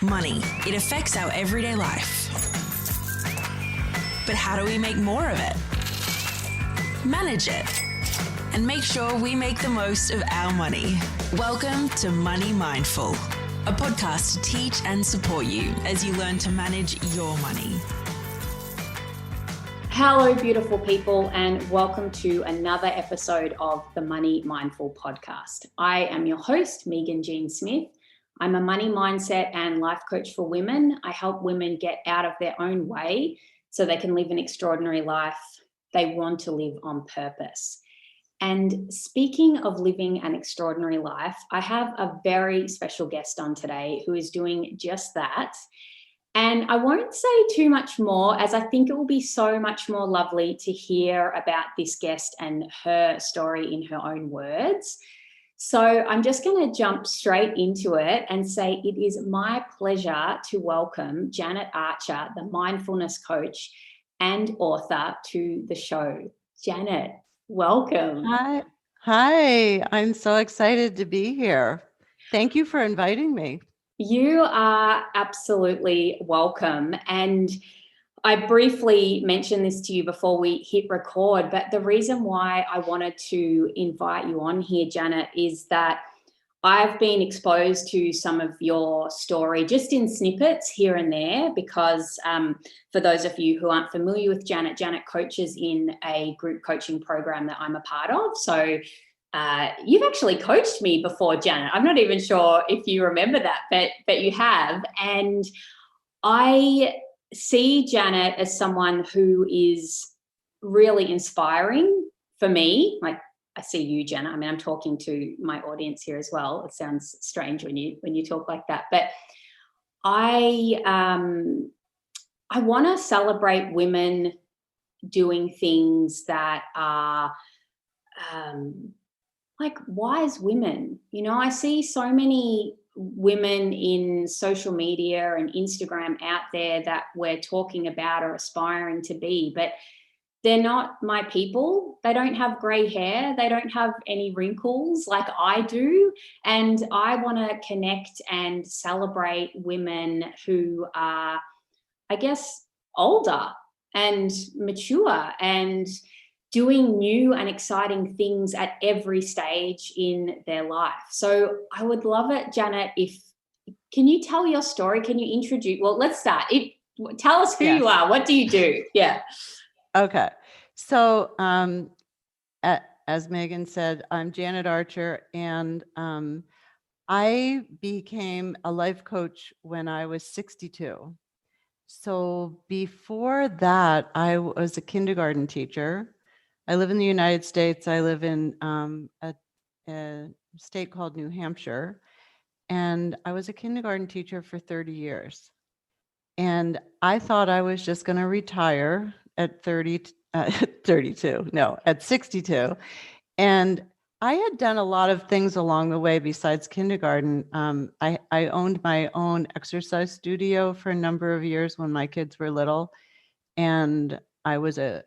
Money. It affects our everyday life. But how do we make more of it? Manage it. And make sure we make the most of our money. Welcome to Money Mindful, a podcast to teach and support you as you learn to manage your money. Hello, beautiful people, and welcome to another episode of the Money Mindful podcast. I am your host, Meaghan J Smith. I'm a money mindset and life coach for women. I help women get out of their own way so they can live an extraordinary life they want to live on purpose. And speaking of living an extraordinary life, I have a very special guest on today who is doing just that. And I won't say too much more, as I think it will be so much more lovely to hear about this guest and her story in her own words. So I'm just going to jump straight into it and say it is my pleasure to welcome Janet Archer, the Mindfulness Coach and author, to the show. Janet, welcome. Hi, I'm so excited to be here. Thank you for inviting me. You are absolutely welcome. And I briefly mentioned this to you before we hit record, but the reason why I wanted to invite you on here, Janet, is that I've been exposed to some of your story just in snippets here and there because for those of you who aren't familiar with Janet, Janet coaches in a group coaching program that I'm a part of. So you've actually coached me before, Janet. I'm not even sure if you remember that, but you have. And I see Janet as someone who is really inspiring for me. Like, I see you, Janet. I mean, I'm talking to my audience here as well. It sounds strange when you talk like that, but I want to celebrate women doing things that are like wise women. You know, I see so many women in social media and Instagram out there that we're talking about or aspiring to be, but they're not my people. They don't have gray hair. They don't have any wrinkles like I do. And I want to connect and celebrate women who are, I guess, older and mature and doing new and exciting things at every stage in their life. So I would love it, Janet, can you tell your story? Can you introduce, well, let's start. Tell us who you are. What do you do? Yeah. Okay. So as Meaghan said, I'm Janet Archer, and I became a life coach when I was 62. So before that, I was a kindergarten teacher. I live in the United States. I live in a state called New Hampshire, and I was a kindergarten teacher for 30 years. And I thought I was just going to retire at 62. And I had done a lot of things along the way besides kindergarten. I owned my own exercise studio for a number of years when my kids were little. And I was a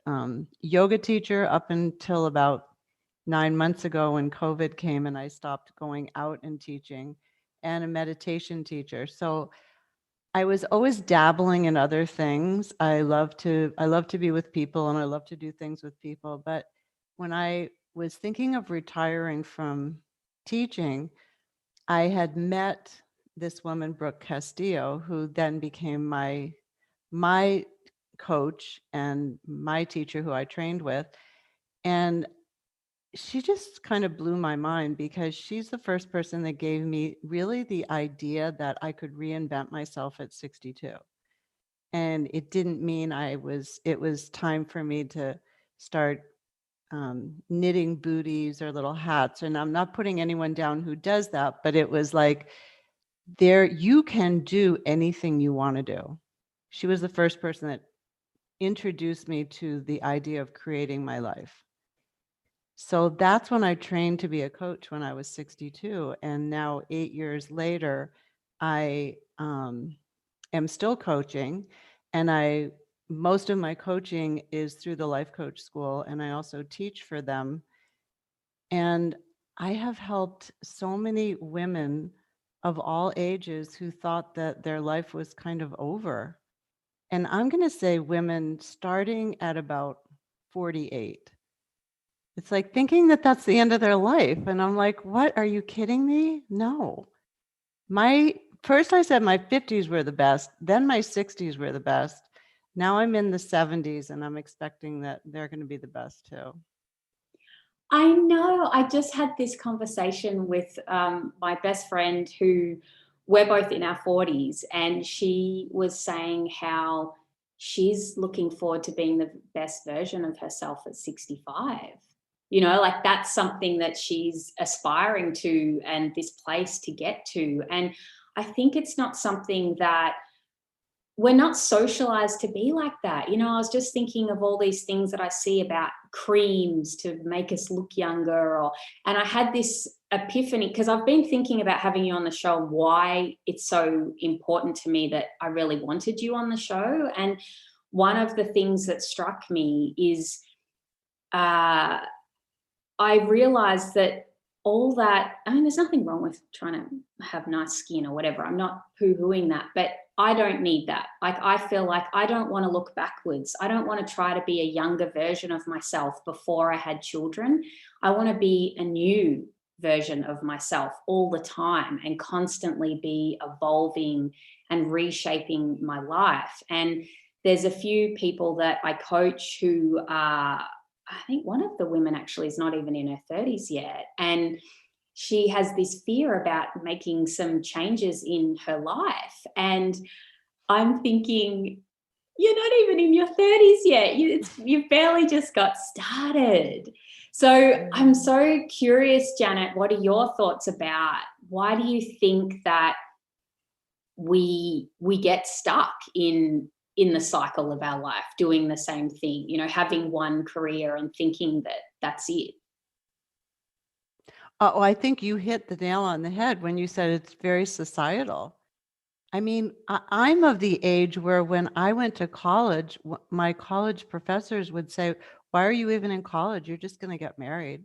yoga teacher up until about 9 months ago when COVID came and I stopped going out and teaching, and a meditation teacher. So I was always dabbling in other things. I love to be with people and I love to do things with people. But when I was thinking of retiring from teaching, I had met this woman, Brooke Castillo, who then became my coach and my teacher who I trained with. And she just kind of blew my mind because she's the first person that gave me really the idea that I could reinvent myself at 62. And it didn't mean it was time for me to start knitting booties or little hats. And I'm not putting anyone down who does that, but it was like, you can do anything you want to do. She was the first person that introduced me to the idea of creating my life. So that's when I trained to be a coach when I was 62. And now 8 years later, I am still coaching, and most of my coaching is through the Life Coach School, and I also teach for them. And I have helped so many women of all ages who thought that their life was kind of over. And I'm going to say women starting at about 48. It's like thinking that that's the end of their life. And I'm like, what? Are you kidding me? No. First I said my 50s were the best, then my 60s were the best. Now I'm in the 70s and I'm expecting that they're going to be the best too. I know. I just had this conversation with my best friend who we're both in our 40s, and she was saying how she's looking forward to being the best version of herself at 65. You know, like that's something that she's aspiring to and this place to get to. And I think it's not something that we're not socialized to be like that. You know, I was just thinking of all these things that I see about creams to make us look younger, and I had this epiphany because I've been thinking about having you on the show, why it's so important to me that I really wanted you on the show. And one of the things that struck me is I realized that all that, I mean, there's nothing wrong with trying to have nice skin or whatever. I'm not poo-hooing that, but I don't need that. Like, I feel like I don't want to look backwards. I don't want to try to be a younger version of myself before I had children. I want to be a new version of myself all the time and constantly be evolving and reshaping my life. And there's a few people that I coach who are, I think one of the women actually is not even in her 30s yet. And she has this fear about making some changes in her life. And I'm thinking, you're not even in your 30s yet. You've barely just got started. So I'm so curious, Janet, what are your thoughts about, why do you think that we get stuck in the cycle of our life, doing the same thing, you know, having one career and thinking that that's it? Oh, I think you hit the nail on the head when you said it's very societal. I mean, I'm of the age where when I went to college, my college professors would say, why are you even in college? You're just going to get married,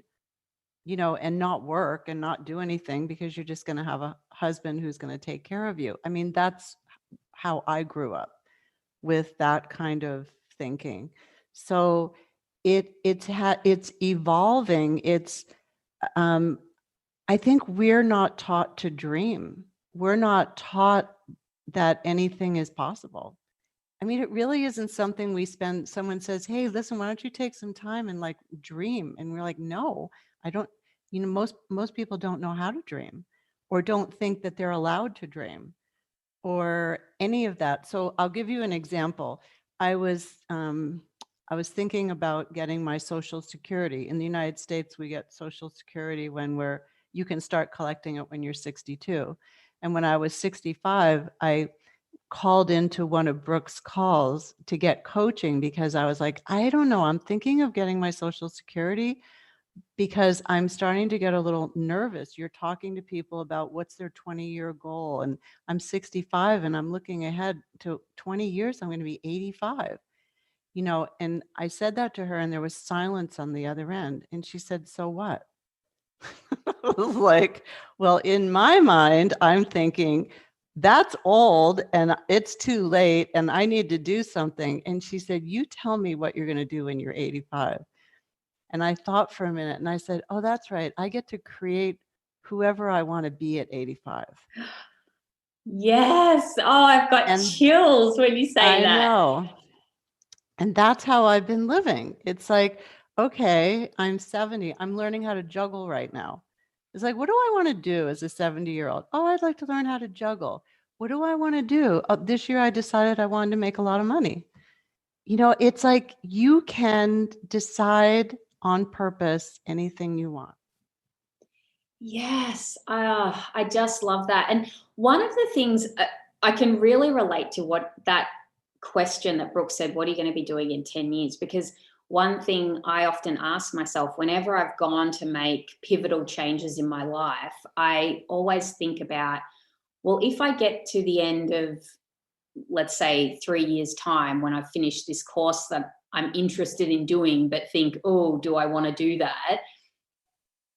you know, and not work and not do anything because you're just going to have a husband who's going to take care of you. I mean, that's how I grew up, with that kind of thinking. So it's evolving. I think we're not taught to dream. We're not taught that anything is possible. I mean, it really isn't something someone says, hey, listen, why don't you take some time and like dream? And we're like, no, I don't, you know, most people don't know how to dream or don't think that they're allowed to dream or any of that. So I'll give you an example. I was thinking about getting my Social Security. In the United States, we get Social Security when you can start collecting it when you're 62. And when I was 65, I called into one of Brooke's calls to get coaching because I was like, I don't know, I'm thinking of getting my Social Security because I'm starting to get a little nervous. You're talking to people about what's their 20-year goal. And I'm 65 and I'm looking ahead to 20 years, I'm going to be 85. You know, and I said that to her and there was silence on the other end. And she said, so what? I was like, well, in my mind, I'm thinking, that's old and it's too late and I need to do something. And she said, you tell me what you're going to do when you're 85. And I thought for a minute and I said, oh, that's right. I get to create whoever I want to be at 85. Yes. Oh, I've got chills when you say that. I know. And that's how I've been living. It's like, okay, I'm 70. I'm learning how to juggle right now. It's like, what do I want to do as a 70-year-old? Oh, I'd like to learn how to juggle. What do I want to do? This year I decided I wanted to make a lot of money. You know, it's like you can decide on purpose anything you want. Yes, I just love that. And one of the things I can really relate to what that question that Brooke said, what are you going to be doing in 10 years? Because one thing I often ask myself whenever I've gone to make pivotal changes in my life, I always think about, well, if I get to the end of, let's say, 3 years' time when I've finished this course that I'm interested in doing, but think, oh, do I want to do that?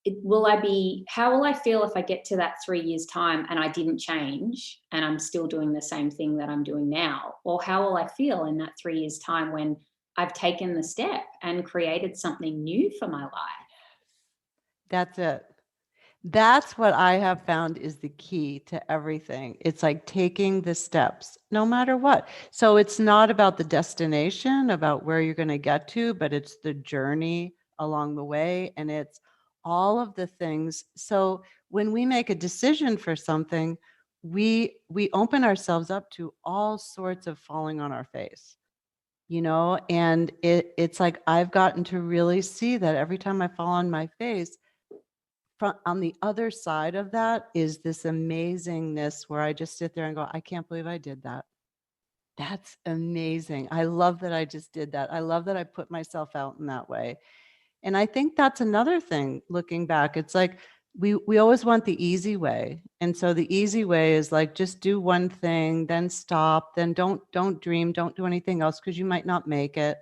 how will I feel if I get to that 3 years time and I didn't change and I'm still doing the same thing that I'm doing now? Or how will I feel in that 3 years time when I've taken the step and created something new for my life? That's it. That's what I have found is the key to everything. It's like taking the steps, no matter what. So it's not about the destination, about where you're going to get to, but it's the journey along the way. And it's all of the things. So when we make a decision for something, we open ourselves up to all sorts of falling on our face, and it's like I've gotten to really see that every time I fall on my face, on the other side of that is this amazingness where I just sit there and go, I can't believe I did that. That's amazing. I love that I just did that. I love that I put myself out in that way. And I think that's another thing looking back. It's like we always want the easy way. And so the easy way is like just do one thing, then stop, then don't dream, don't do anything else because you might not make it.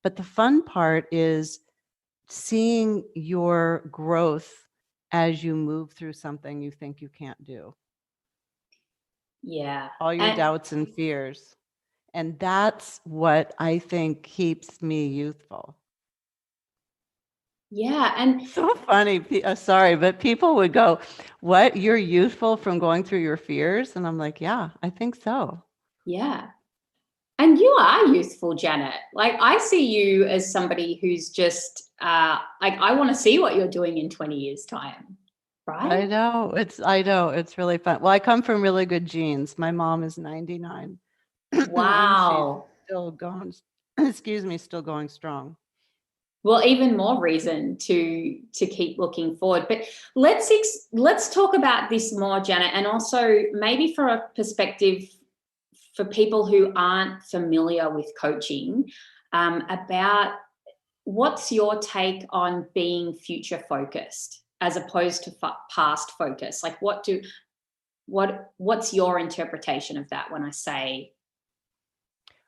But the fun part is seeing your growth as you move through something you think you can't do. Yeah. All your doubts and fears. And that's what I think keeps me youthful. Yeah. And so funny. Sorry, but people would go, what? You're youthful from going through your fears? And I'm like, yeah, I think so. yeah. And you are youthful, Janet. Like, I see you as somebody who's just like, I want to see what you're doing in 20 years' time. Right? I know. It's really fun. Well, I come from really good genes. My mom is 99. Wow. And she's still going, still going strong. Well, even more reason to keep looking forward. But let's talk about this more, Janet, and also maybe for a perspective for people who aren't familiar with coaching, about what's your take on being future focused as opposed to past focused? Like, what's your interpretation of that when I say?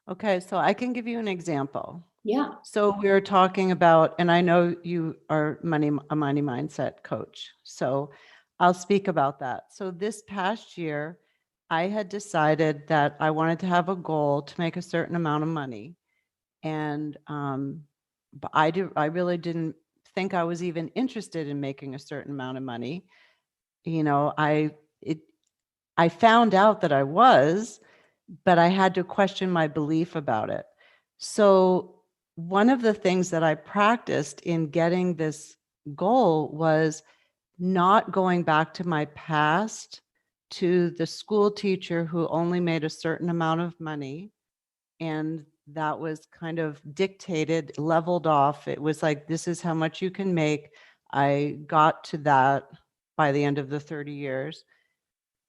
Okay, so I can give you an example. Yeah. So we were talking about, and I know you are a money mindset coach, so I'll speak about that. So this past year, I had decided that I wanted to have a goal to make a certain amount of money, and but I really didn't think I was even interested in making a certain amount of money. I found out that I was, but I had to question my belief about it. So one of the things that I practiced in getting this goal was not going back to my past, to the school teacher who only made a certain amount of money. And that was kind of dictated, leveled off. It was like, this is how much you can make. I got to that by the end of the 30 years.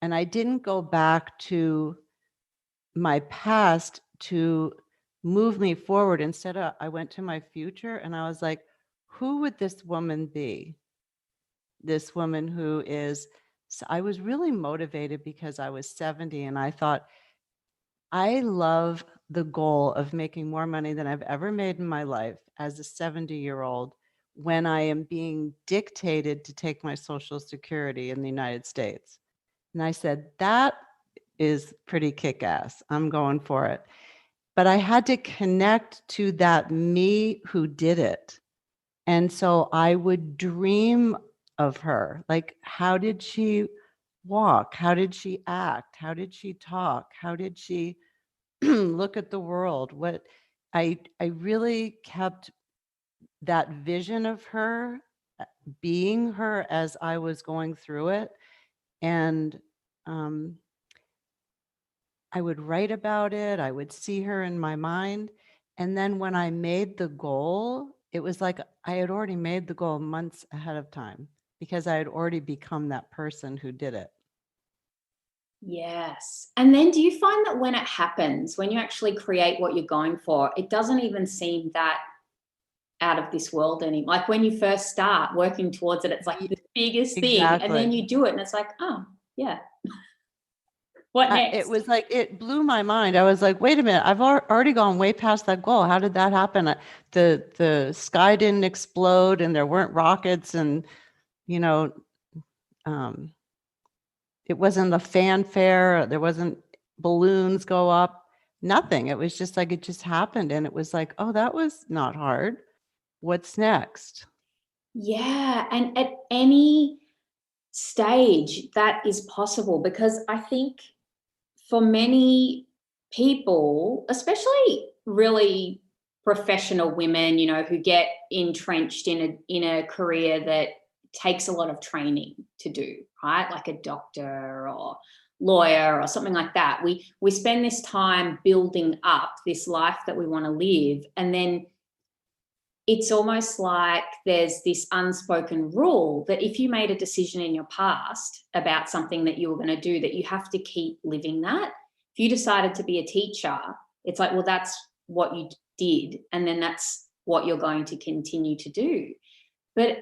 And I didn't go back to my past to move me forward. Instead, I went to my future and I was like, who would this woman be? This woman who is, so I was really motivated because I was 70 and I thought, I love the goal of making more money than I've ever made in my life as a 70-year-old when I am being dictated to take my Social Security in the United States. And I said, that is pretty kick-ass. I'm going for it. But I had to connect to that me who did it. And so I would dream of her. Like, how did she walk? How did she act? How did she talk? How did she look at the world? What I really kept that vision of her being her as I was going through it. And I would write about it. I would see her in my mind. And then when I made the goal, it was like I had already made the goal months ahead of time because I had already become that person who did it. Yes. And then do you find that when it happens, when you actually create what you're going for, it doesn't even seem that out of this world anymore? Like, when you first start working towards it, it's like the biggest thing. And then you do it and it's like, oh, yeah. What next? It was like, it blew my mind. I was like, wait a minute, I've already gone way past that goal. How did that happen? The sky didn't explode and there weren't rockets and you know, it wasn't the fanfare. There wasn't balloons go up, nothing. It was just like, it just happened. And it was like, oh, that was not hard. What's next? Yeah. And at any stage that is possible, because I think for many people, especially really professional women, who get entrenched in a career that takes a lot of training to do, right? Like a doctor or lawyer or something like that. We spend this time building up this life that we want to live, and then it's almost like there's this unspoken rule that if you made a decision in your past about something that you were going to do, that you have to keep living that. If you decided to be a teacher, it's like, well, that's what you did, and then that's what you're going to continue to do. But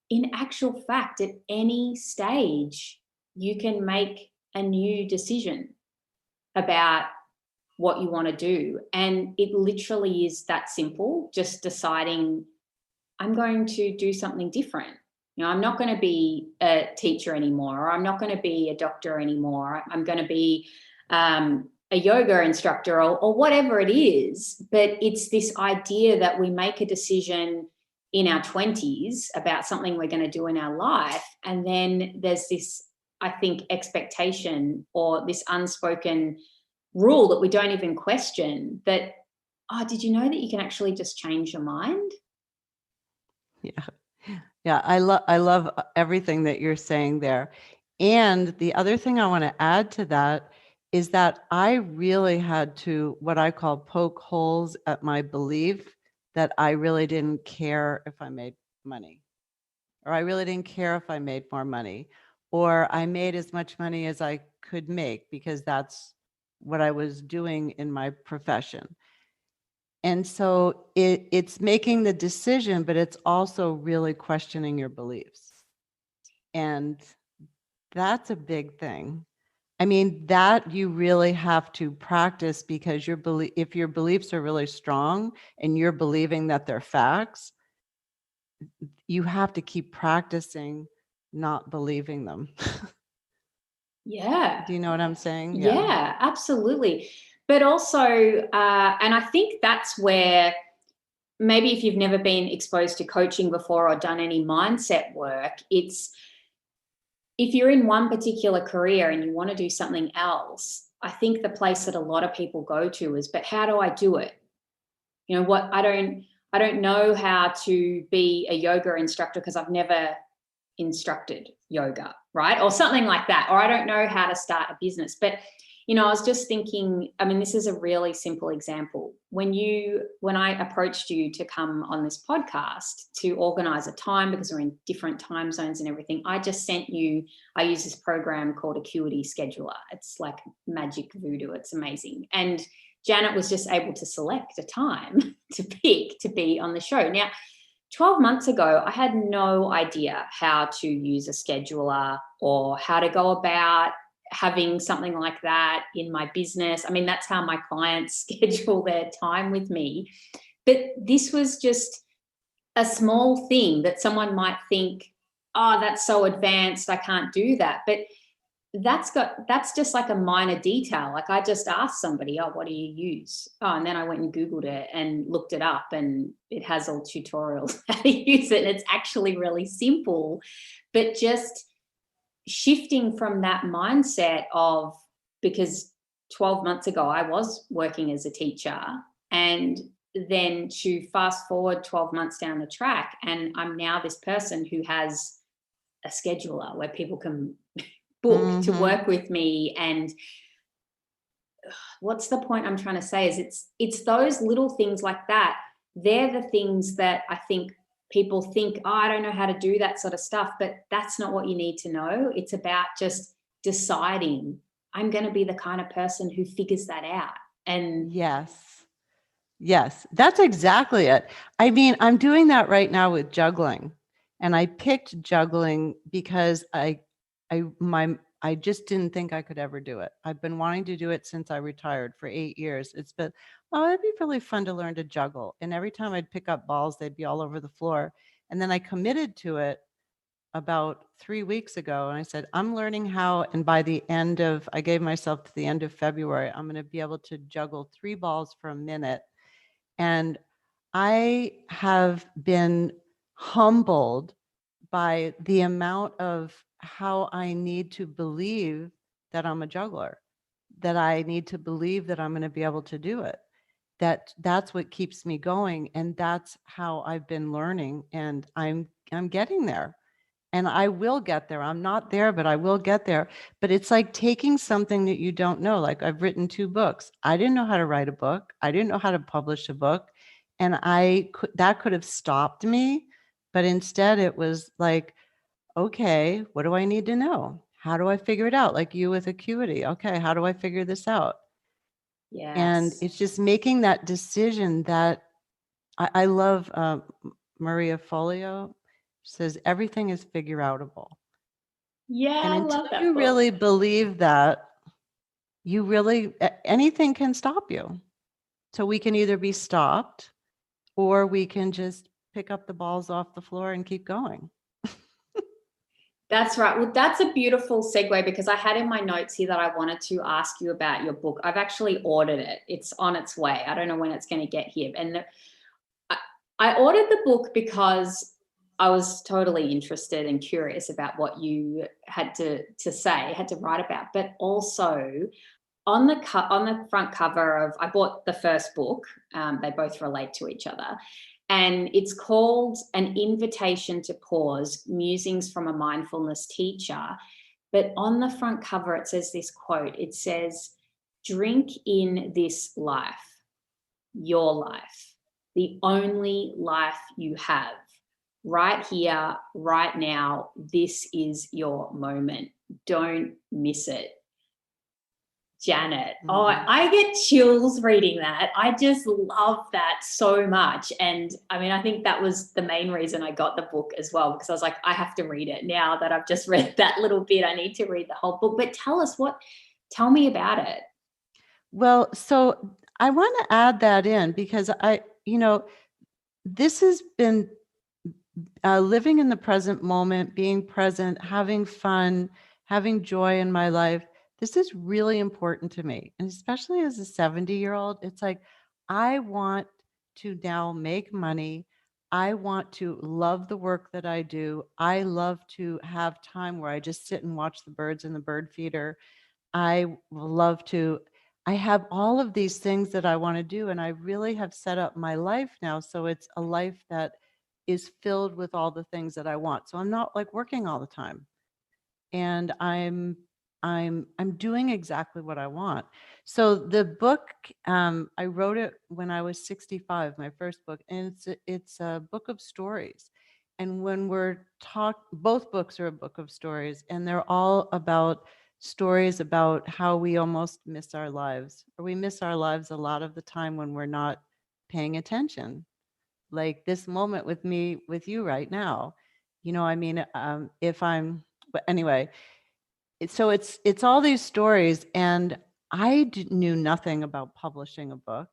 in actual fact, at any stage, you can make a new decision about what you want to do. And it literally is that simple, just deciding, I'm going to do something different. I'm not going to be a teacher anymore, or I'm not going to be a doctor anymore. I'm going to be a yoga instructor, or whatever it is. But it's this idea that we make a decision in our 20s about something we're going to do in our life. And then there's this, I think, expectation or this unspoken rule that we don't even question, that, oh, did you know that you can actually just change your mind? Yeah. I love everything that you're saying there. And the other thing I want to add to that is that I really had to, what I call, poke holes at my belief that I really didn't care if I made money, or I really didn't care if I made more money, or I made as much money as I could make because that's what I was doing in my profession. And so it's making the decision, but it's also really questioning your beliefs. And that's a big thing. I mean, that you really have to practice, because if your beliefs are really strong and you're believing that they're facts, you have to keep practicing not believing them. Yeah. Do you know what I'm saying? Yeah, absolutely. But also, and I think that's where maybe if you've never been exposed to coaching before or done any mindset work, it's, if you're in one particular career and you want to do something else, I think the place that a lot of people go to is, but how do I do it? What, I don't know how to be a yoga instructor because I've never instructed yoga, right? Or something like that. Or I don't know how to start a business. But, I was just thinking, I mean, this is a really simple example. When I approached you to come on this podcast to organize a time, because we're in different time zones and everything, I use this program called Acuity Scheduler. It's like magic voodoo. It's amazing. And Janet was just able to select a time to pick to be on the show. Now, 12 months ago, I had no idea how to use a scheduler or how to go about having something like that in my business. I mean, that's how my clients schedule their time with me. But this was just a small thing that someone might think, oh, that's so advanced, I can't do that. But that's just like a minor detail. Like, I just asked somebody, oh, what do you use? Oh, and then I went and Googled it and looked it up, and it has all tutorials how to use it. And it's actually really simple. But just shifting from that mindset of, because 12 months ago I was working as a teacher, and then to fast forward 12 months down the track, and I'm now this person who has a scheduler where people can book to work with me. And what's the point I'm trying to say is, it's those little things like that. They're the things that I think people think, oh, I don't know how to do that sort of stuff, but that's not what you need to know. It's about just deciding, I'm going to be the kind of person who figures that out. And Yes, that's exactly it. I mean, I'm doing that right now with juggling, and I picked juggling because I just didn't think I could ever do it. I've been wanting to do it since I retired for 8 years. It's been, oh, it'd be really fun to learn to juggle. And every time I'd pick up balls, they'd be all over the floor. And then I committed to it about 3 weeks ago, and I said, I'm learning how, and I gave myself to the end of February, I'm going to be able to juggle 3 balls for a minute. And I have been humbled by the amount of how I need to believe that I'm a juggler, that I need to believe that I'm going to be able to do it. That's what keeps me going. And that's how I've been learning. And I'm getting there. And I will get there. I'm not there, but I will get there. But it's like taking something that you don't know. Like, I've written 2 books. I didn't know how to write a book. I didn't know how to publish a book. And that could have stopped me. But instead it was like, okay, what do I need to know? How do I figure it out? Like you with Acuity. Okay, how do I figure this out? And Yes. it's just making that decision that I love Maria Folio says everything is figure outable. Yeah, And I until love that you book. really believe that, anything can stop you. So we can either be stopped or we can just pick up the balls off the floor and keep going. That's right. Well, that's a beautiful segue, because I had in my notes here that I wanted to ask you about your book. I've actually ordered it. It's on its way. I don't know when it's going to get here. And I ordered the book because I was totally interested and curious about what you had to say, had to write about. But also on the front cover of, I bought the first book. They both relate to each other. And it's called An Invitation to Pause, Musings from a Mindfulness Teacher. But on the front cover, it says this quote. It says, "Drink in this life, your life, the only life you have. Right here, right now, this is your moment. Don't miss it." Janet. Oh, I get chills reading that. I just love that so much. And I mean, I think that was the main reason I got the book as well, because I was like, I have to read it now that I've just read that little bit. I need to read the whole book. But tell me about it. Well, so I want to add that in because this has been living in the present moment, being present, having fun, having joy in my life. This is really important to me. And especially as a 70-year-old, it's like, I want to now make money. I want to love the work that I do. I love to have time where I just sit and watch the birds in the bird feeder. I have all of these things that I want to do. And I really have set up my life now. So it's a life that is filled with all the things that I want. So I'm not like working all the time. And I'm doing exactly what I want. So the book, I wrote it when I was 65, my first book, and it's a book of stories. And when both books are a book of stories, and they're all about stories about how we almost miss our lives, or we miss our lives a lot of the time when we're not paying attention. Like this moment with you right now, but anyway, so it's all these stories, and I knew nothing about publishing a book,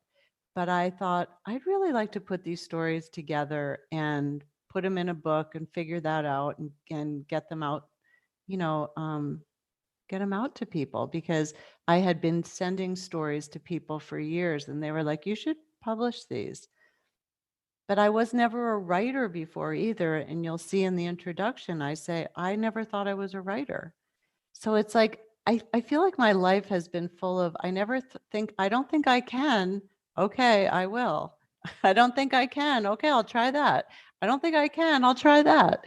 but I thought I'd really like to put these stories together and put them in a book and figure that out and get them out, get them out to people, because I had been sending stories to people for years and they were like, you should publish these. But I was never a writer before either. And you'll see in the introduction, I say, I never thought I was a writer. So it's like, I feel like my life has been full of, I never I don't think I can. Okay, I will. I don't think I can. Okay, I'll try that. I don't think I can. I'll try that.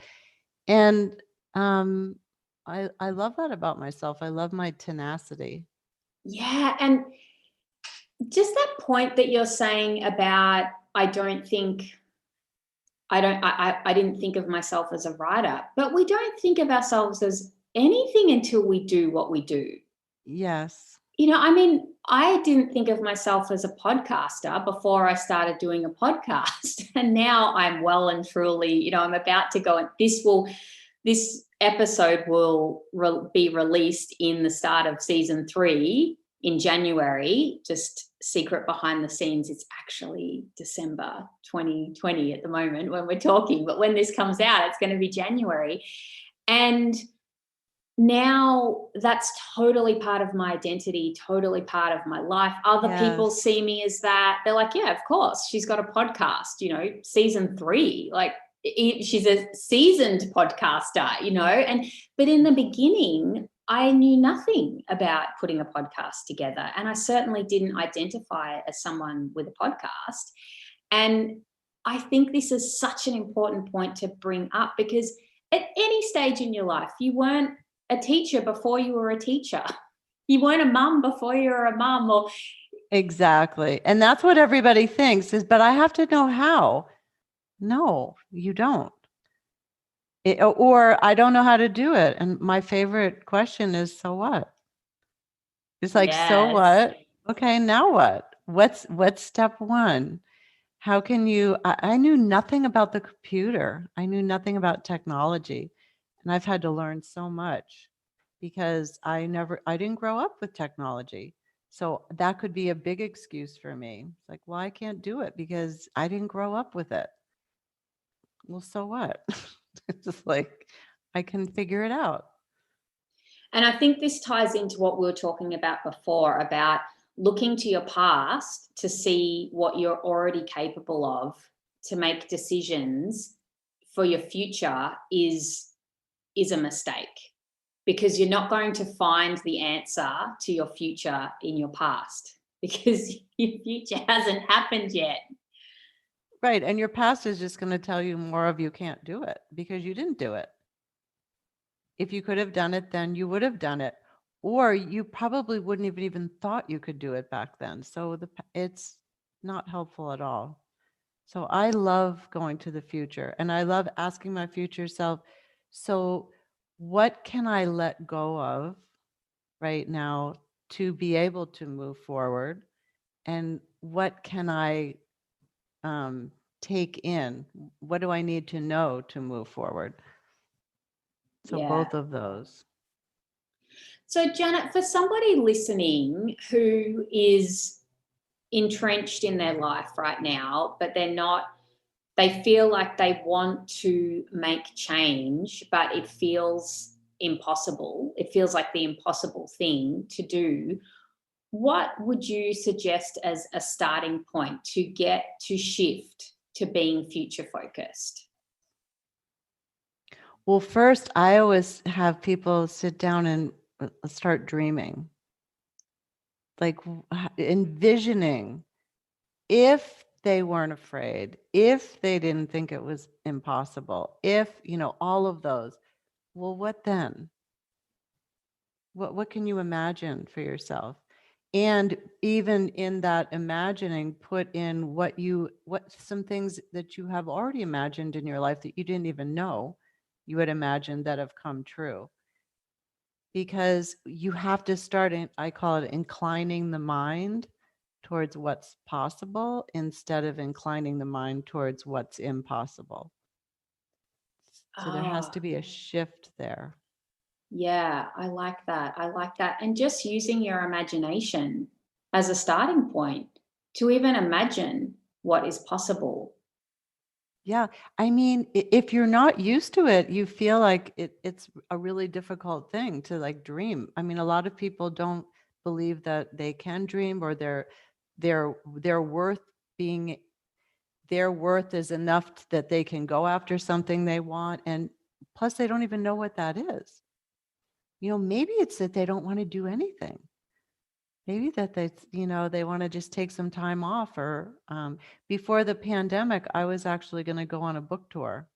And I love that about myself. I love my tenacity. Yeah. And just that point that you're saying about, I didn't think of myself as a writer, but we don't think of ourselves as anything until we do what we do. Yes. I mean, I didn't think of myself as a podcaster before I started doing a podcast. And now I'm well and truly, I'm about to go, and this episode will be released in the start of season 3 in January. Just secret behind the scenes, it's actually December 2020 at the moment when we're talking, but when this comes out, it's going to be January. And now that's totally part of my identity, totally part of my life. Other people Yes. see me as that. They're like, yeah, of course, she's got a podcast, season 3. Like, she's a seasoned podcaster, but in the beginning, I knew nothing about putting a podcast together. And I certainly didn't identify as someone with a podcast. And I think this is such an important point to bring up, because at any stage in your life, you weren't a teacher before you were a teacher. You weren't a mum before you were a mum. Or Exactly. And that's what everybody thinks is, but I have to know how. No, you don't. Or I don't know how to do it. And my favorite question is, so what? It's like, so yes, what? Okay, now what? What's step one? How can you? I knew nothing about the computer. I knew nothing about technology. And I've had to learn so much because I didn't grow up with technology. So that could be a big excuse for me. It's like, well, I can't do it because I didn't grow up with it. Well, so what? It's just like, I can figure it out. and I think this ties into what we were talking about before, about looking to your past to see what you're already capable of to make decisions for your future is a mistake, because you're not going to find the answer to your future in your past, because your future hasn't happened yet. Right. And your past is just going to tell you more of you can't do it because you didn't do it. If you could have done it, then you would have done it. Or you probably wouldn't have even thought you could do it back then. So it's not helpful at all. So I love going to the future and I love asking my future self, so what can I let go of right now to be able to move forward? And what can I take in? What do I need to know to move forward? So Yeah. both of those. So, Janet, for somebody listening who is entrenched in their life right now, but they feel like they want to make change, but it feels impossible. It feels like the impossible thing to do. What would you suggest as a starting point to get to shift to being future focused? Well, first, I always have people sit down and start dreaming, like envisioning if they weren't afraid, if they didn't think it was impossible, if, all of those. Well, what then? What can you imagine for yourself? And even in that imagining, put in what some things that you have already imagined in your life that you didn't even know you had imagined that have come true. Because you have to start I call it inclining the mind towards what's possible instead of inclining the mind towards what's impossible. So there has to be a shift there. Yeah, I like that. I like that. And just using your imagination as a starting point to even imagine what is possible. Yeah. I mean, if you're not used to it, you feel like it's a really difficult thing to like dream. I mean, a lot of people don't believe that they can dream or their worth being their worth is enough that they can go after something they want. And plus they don't even know what that is. Maybe it's that they don't want to do anything. Maybe that they want to just take some time off. Or before the pandemic, I was actually going to go on a book tour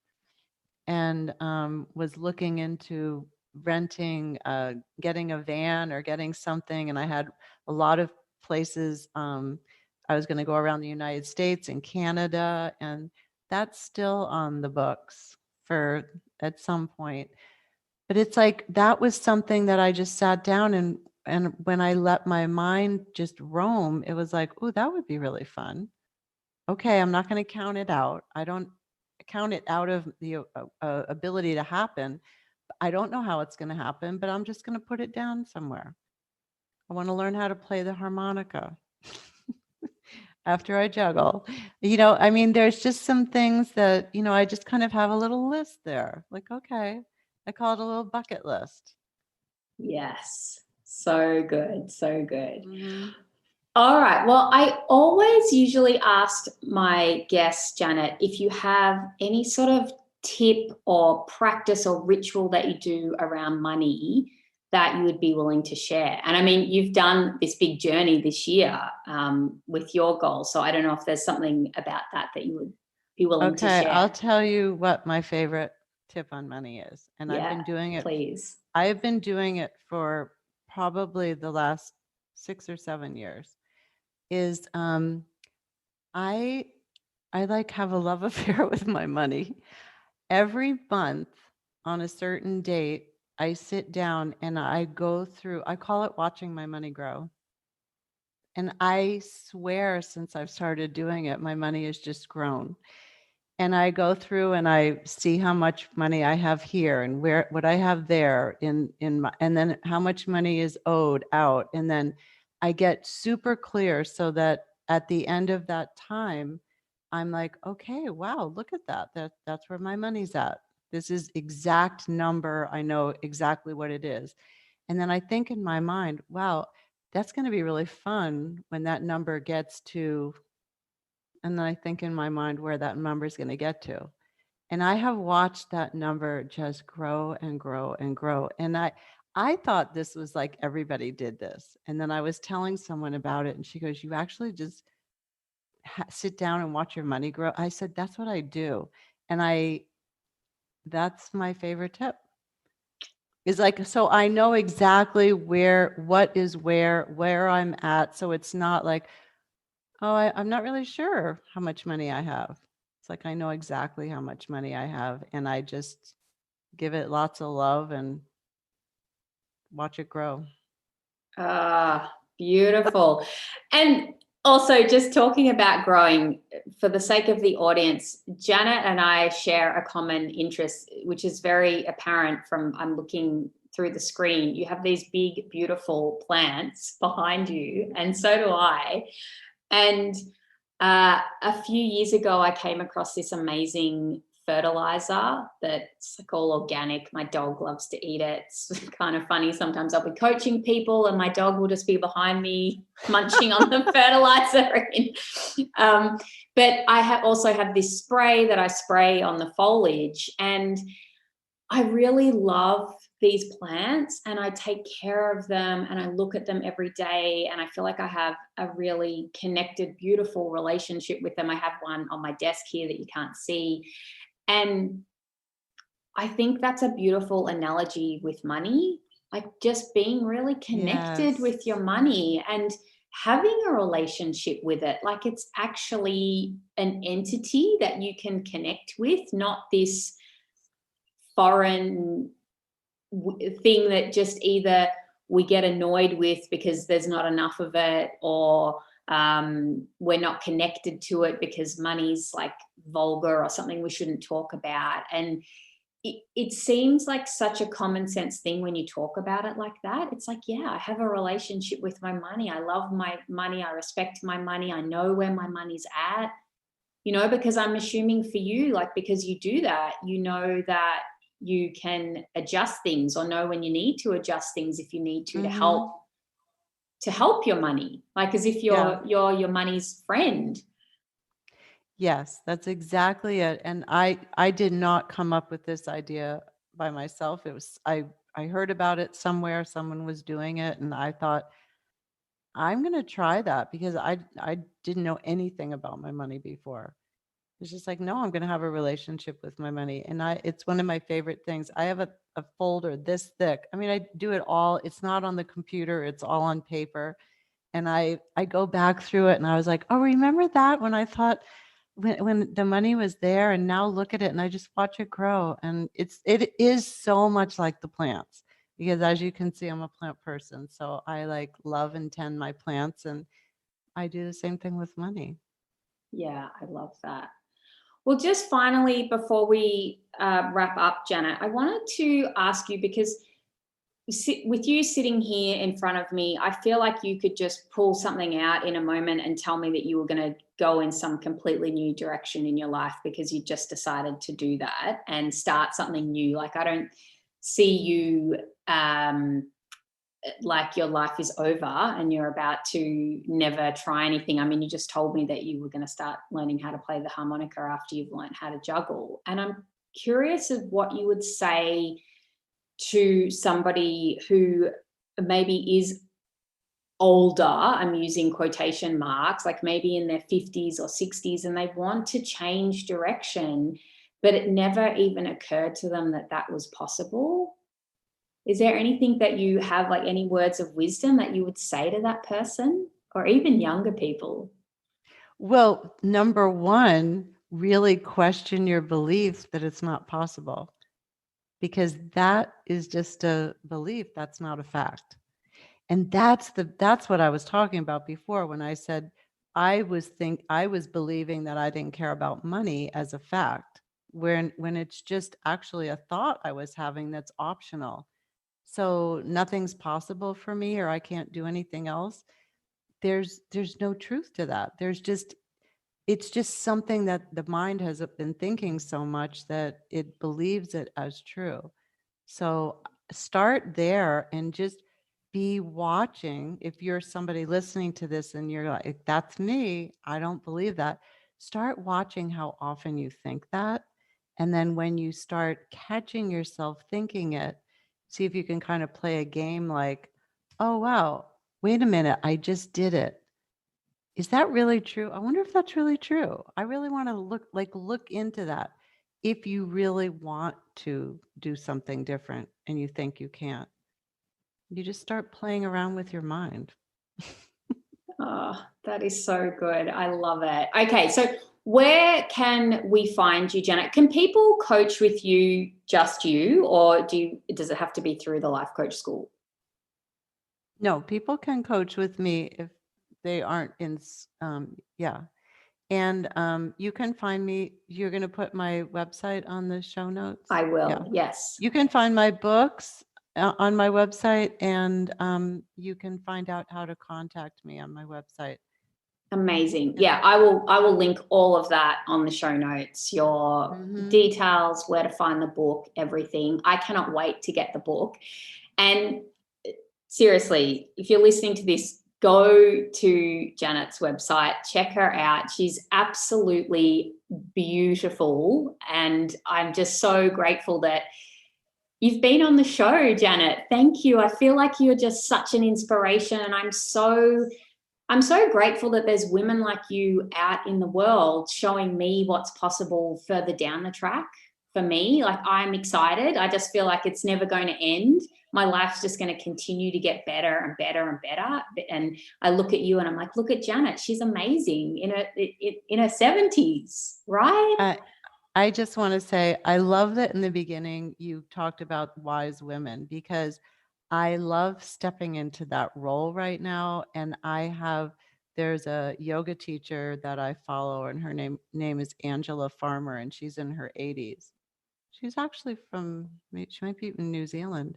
and was looking into renting, getting a van or getting something. And I had a lot of places. I was going to go around the United States and Canada, and that's still on the books for at some point. But it's like that was something that I just sat down and when I let my mind just roam, it was like, oh, that would be really fun. Okay, I'm not going to count it out. I don't count it out of the ability to happen. I don't know how it's going to happen, but I'm just going to put it down somewhere. I want to learn how to play the harmonica after I juggle. I mean, there's just some things that, I just kind of have a little list there. Like, okay, I call it a little bucket list. Yes. So good. So good. Mm-hmm. All right. Well, I always usually ask my guests, Janet, if you have any sort of tip or practice or ritual that you do around money that you would be willing to share. And I mean, you've done this big journey this year with your goals. So I don't know if there's something about that that you would be willing to Okay, share. I'll tell you what my favorite tip on money is. And I've Yeah, been doing it. please. I've been doing it for probably the last 6 or 7 years. Is I like have a love affair with my money. Every month on a certain date, I sit down and I go through, I call it watching my money grow. And I swear since I've started doing it, my money has just grown. And I go through and I see how much money I have here and where what I have there in my, and then how much money is owed out. And then I get super clear so that at the end of that time, I'm like, okay, wow, look at that. That's where my money's at. This is exact number. I know exactly what it is. And then I think in my mind, wow, that's going to be really fun when that number gets to, and then I think in my mind where that number is going to get to. And I have watched that number just grow and grow and grow. And I thought this was like everybody did this. And then I was telling someone about it and she goes, you actually just sit down and watch your money grow. I said, that's what I do. And that's my favorite tip. Is like, so I know exactly what is where I'm at. So it's not like, oh, I'm not really sure how much money I have. It's like I know exactly how much money I have, and I just give it lots of love and watch it grow. Ah, beautiful. And also, just talking about growing, for the sake of the audience, Janet and I share a common interest, which is very apparent from I'm looking through the screen. You have these big, beautiful plants behind you, and so do I. And a few years ago, I came across this amazing fertilizer that's like all organic. My dog loves to eat it. It's kind of funny. Sometimes I'll be coaching people and my dog will just be behind me munching on the fertilizer. But I also have this spray that I spray on the foliage, and I really love these plants and I take care of them and I look at them every day and I feel like I have a really connected, beautiful relationship with them. I have one on my desk here that you can't see. And I think that's a beautiful analogy with money, like just being really connected with Yes. your money and having a relationship with it. Like it's actually an entity that you can connect with, not this foreign thing that just either we get annoyed with because there's not enough of it, or we're not connected to it because money's like vulgar or something we shouldn't talk about. And it seems like such a common sense thing when you talk about it like that. It's like, yeah, I have a relationship with my money. I love my money. I respect my money. I know where my money's at, because I'm assuming for you, like, because you do that, that you can adjust things or know when you need to adjust things if you need to Mm-hmm. help your money, like as if Yeah. you're your money's friend. Yes, that's exactly it. And I did not come up with this idea by myself. It was I heard about it somewhere. Someone was doing it, and I thought I'm going to try that because I didn't know anything about my money before. It's just like, no, I'm going to have a relationship with my money. And it's one of my favorite things. I have a folder this thick. I mean, I do it all. It's not on the computer. It's all on paper. And I go back through it and I was like, oh, remember that when I thought when the money was there, and now look at it and I just watch it grow. And it is so much like the plants because as you can see, I'm a plant person. So I like love and tend my plants, and I do the same thing with money. Yeah, I love that. Well, just finally, before we wrap up, Janet, I wanted to ask you, because with you sitting here in front of me, I feel like you could just pull something out in a moment and tell me that you were going to go in some completely new direction in your life because you just decided to do that and start something new. Like, I don't see you like your life is over and you're about to never try anything. I mean, you just told me that you were going to start learning how to play the harmonica after you've learned how to juggle. And I'm curious of what you would say to somebody who maybe is older, I'm using quotation marks, like maybe in their 50s or 60s, and they want to change direction, but it never even occurred to them that that was possible. Is there anything that you have, like any words of wisdom that you would say to that person, or even younger people? Well, number one, really question your belief that it's not possible, because that is just a belief. That's not a fact. And that's what I was talking about before when I said I was believing that I didn't care about money as a fact, when it's just actually a thought I was having that's optional. So nothing's possible for me, or I can't do anything else. There's no truth to that. It's just something that the mind has been thinking so much that it believes it as true. So start there and just be watching. If you're somebody listening to this and you're like, that's me, I don't believe that. Start watching how often you think that. And then when you start catching yourself thinking it, see if you can kind of play a game like, oh, wow, wait a minute, I just did it. Is that really true? I wonder if that's really true. I really want to look into that. If you really want to do something different and you think you can't, you just start playing around with your mind. Oh, that is so good. I love it. Okay, so where can we find you, Janet? Can people coach with you, just you, or does it have to be through the Life Coach School? No, people can coach with me if they aren't in, yeah. And you can find me, you're going to put my website on the show notes? I will, Yeah. yes. You can find my books on my website, and you can find out how to contact me on my website. Amazing. Yeah, I will link all of that on the show notes, your details, where to find the book, everything. I cannot wait to get the book. And seriously, if you're listening to this, go to Janet's website, check her out. She's absolutely beautiful. And I'm just so grateful that you've been on the show, Janet. Thank you. I feel like you're just such an inspiration. And I'm so grateful that there's women like you out in the world showing me what's possible further down the track for me. Like, I'm excited. I just feel like it's never going to end. My life's just going to continue to get better and better and better. And I look at you and I'm like, look at Janet. She's amazing in her 70s, right? I just want to say, I love that in the beginning you talked about wise women, because I love stepping into that role right now. And there's a yoga teacher that I follow, and her name is Angela Farmer, and she's in her 80s. She's actually she might be in New Zealand,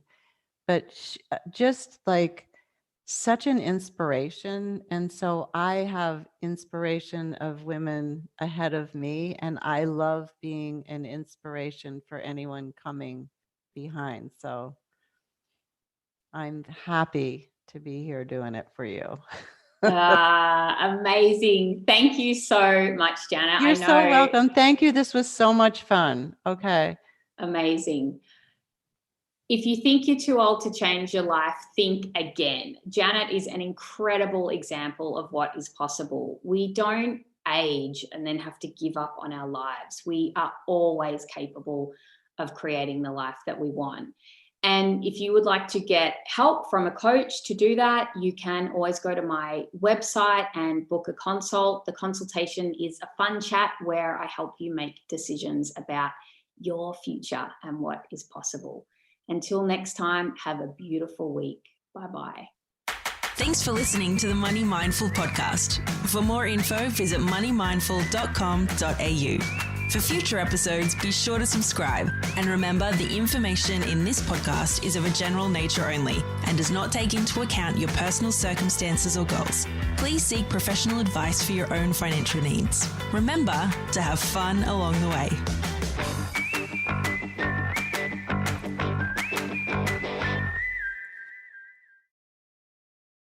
but just like such an inspiration. And so I have inspiration of women ahead of me, and I love being an inspiration for anyone coming behind. So I'm happy to be here doing it for you. Amazing. Thank you so much, Janet. You're so welcome. Thank you. This was so much fun. Okay. Amazing. If you think you're too old to change your life, think again. Janet is an incredible example of what is possible. We don't age and then have to give up on our lives. We are always capable of creating the life that we want. And if you would like to get help from a coach to do that, you can always go to my website and book a consult. The consultation is a fun chat where I help you make decisions about your future and what is possible. Until next time, have a beautiful week. Bye-bye. Thanks for listening to the Money Mindful podcast. For more info, visit moneymindful.com.au. For future episodes, be sure to subscribe. And remember, the information in this podcast is of a general nature only and does not take into account your personal circumstances or goals. Please seek professional advice for your own financial needs. Remember to have fun along the way.